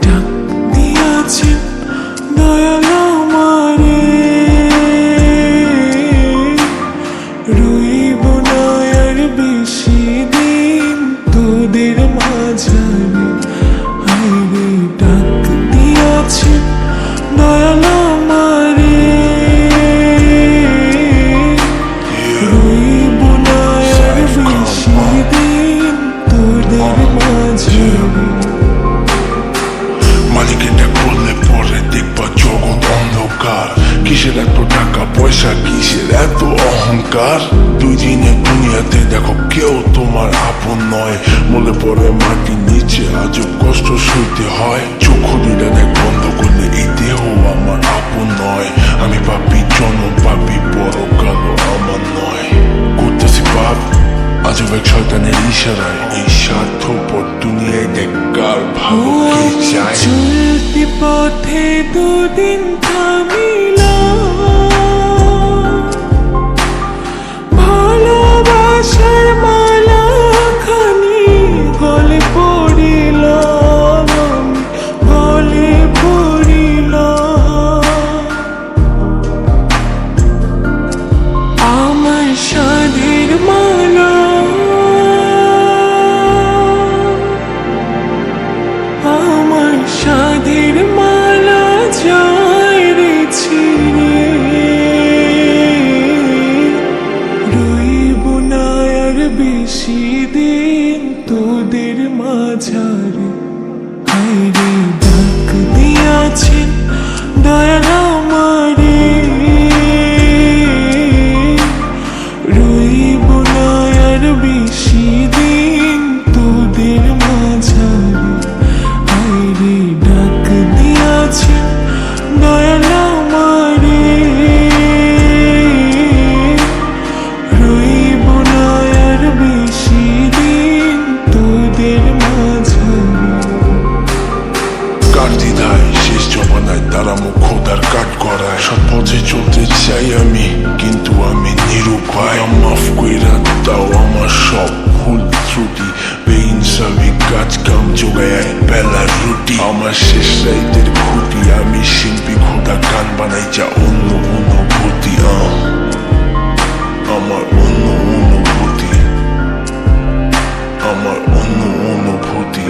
ডাক দিয়াছেন দয়াল আমারে, রইব না আর বেশি দিন তোদের মাঝারে। হায়রে ডাক দিয়াছেন দয়াল আমারে, রইব না আর বেশি দিন তোদের মাঝারে। মালিকেটা করলে পরে দেখবা জগৎ অন্ধকার। কিসের এত টাকা পয়সা, কিসের এত অহংকার? দুই দিনের দুনিয়াতে দেখো কেউ তোমার আপন নয়। মনে পড়ে মাটির নিচে আজও কষ্ট সইতে হয়। চোখ দুইটা দেখ বন্ধ করলে এই দেহ আমার আপন নয়। আমি পাপি জন্ম পাপি, বড় কালো আমার নয়। করতেছি পাপ আজব এক শয়তানের ইশারায়। এই স্বার্থপর দুনিয়ায় দেখ কার ভালো কে চায়। চলতি পথে দুদিন থামিলাম, ভালোবাসার মালা খানি গলে পড়িলাম, গলে পড়িলাম। আমার সাধের মালা, আমার সাধের মালা যায় রে ছিঁড়ে, রইব না আর বেশি দিন তোদের মাঝারে। হায়রে ডাক দিয়াছেন দয়াল আমারে, রইব না আর বেশি দিন তোদের মাঝারে। হায়রে ডাক দিয়াছেন দয়াল আমারে, রইব না আর বেশি দিন তোদের মাঝারে। কার দ্বিধায় শেষ জমানায় তারা মুখ খোদার কাট করায়। সব পথে চলতে চাই আমি, কিন্তু আমি নিরুপায়। মাফ কইরা দাও আমার সব ভুল ত্রুটি। বেইনসাফি কাজ কাম জোগায় এক বেলার রুটি। আমার শেষ রাইতের খুঁটি, আমি শিল্পী খোদা গান বানাই যা অন্য অনুভূতি। আমার অন্য অনুভূতি, আমার অন্য অনুভূতি।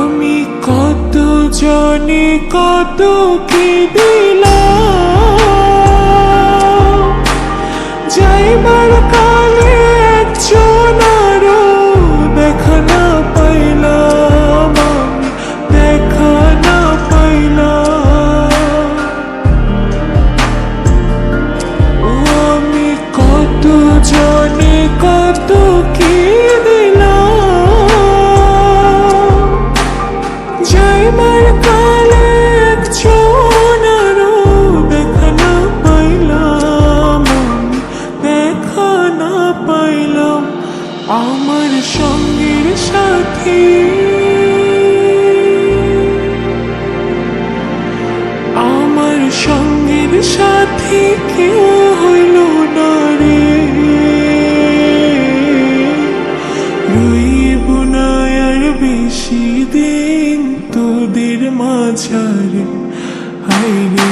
আমি কত জনে কত কি দিলাম, যাইবার কালে একজন আরো দেখা না পাইলাম, আমি দেখা না পাইলাম। ও আমি কত জনে কত কি দিলাম, যাইবার কালে একজন আরো দেখা না পাইলাম, আমি দেখা না পাইলাম। আমার সঙ্গের সাথী, আমার সঙ্গের সাথী কেউ হইল না রে, রইব না আর বেশি দিন তোদের মাঝারে। হায়রে